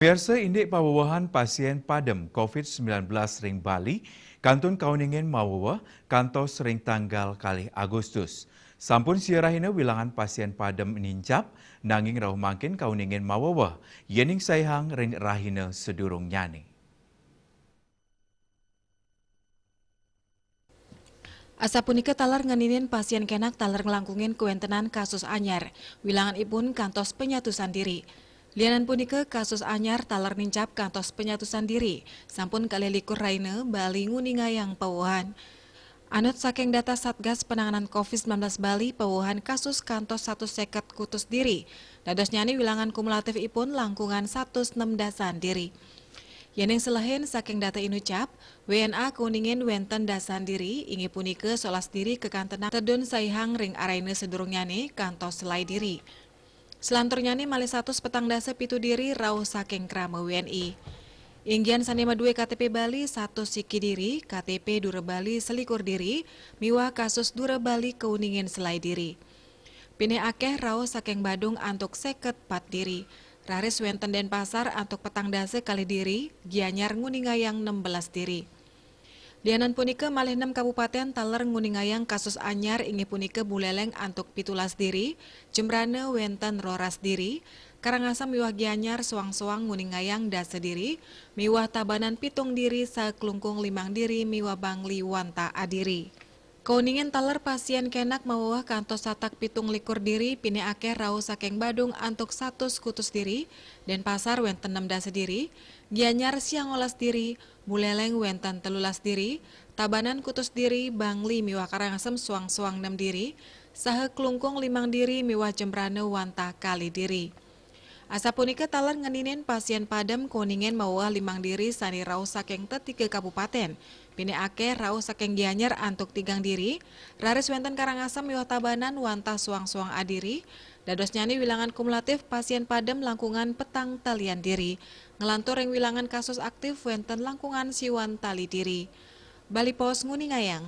Biasa indik pawawahan pasien padem COVID-19 ring Bali, kantun kauningin mawawa kantos ring tanggal kali Agustus. Sampun siarahina wilangan pasien padem nincap, nanging rauh mangkin kauningin mawawa, yening sayhang ring rahina sedurung nyani. Asa punika talar nganinin pasien kenak talar ngelangkungin kuentenan kasus anyar. Wilangan ipun kantos penyatusan diri. Lianan punika kasus anyar talar nincap kantos penyatusan diri. Sampun kali likur raine Bali nguningayang pawuhan. Anut saking data Satgas Penanganan COVID-19 Bali, pawuhan kasus kantos 150 kutus diri. Dados nyani wilangan kumulatif ipun langkungan 106 dasan diri. Yening selahin saking data inucap, WNA kuningin wenten dasan diri, ingi punike solas diri kekantenak tedun saihang ring araine sedurung nyane kantos selai diri. Selantur nyane malih 100 petang dasa pitu diri rauh saking krama WNI. Inggian sanima 2 KTP Bali, 1 siki diri, KTP Dura Bali selikur diri, miwah kasus Dura Bali keuningin selai diri. Pine akeh rauh saking Badung antuk 54 diri. Raris wenten Denpasar antuk petang dasa kali diri, Gianyar nguningayang 16 diri. Lianan punika malih 6 kabupaten taler nguningayang kasus anyar ingi punika Buleleng antuk 17 diri, Jembrane wenten roras diri, Karangasem miwah Gianyar soang-soang nguningayang dasa diri, miwah Tabanan pitung diri saklungkung 5 diri miwah Bangli wanta adiri. Kauningin taler pasien kenak mawawah kantos satak pitung likur diri, pine akeh rauh saking Badung antuk 100 kutus diri, Denpasar wenten 6 dasa diri, Gianyar siang 12 diri, Buleleng wenten 13 diri, Tabanan kutus diri, Bangli miwah Karangasem suang-suang 6 diri, sahe klungkung 5 diri miwah Jembrane wanta kali diri. Asa punika talar ngeninin pasien padem kuningen mawah 5 diri sani rauh saking tetiga kabupaten. Pine akeh rauh saking Gianyar antuk 3 diri, raris wenten Karangasem miwah Tabanan wantah suang-suang adiri, dados nyani wilangan kumulatif pasien padem langkungan petang talian diri. Ngelantur yang wilangan kasus aktif wenten langkungan siwan tali diri. Bali Pos nguningayang.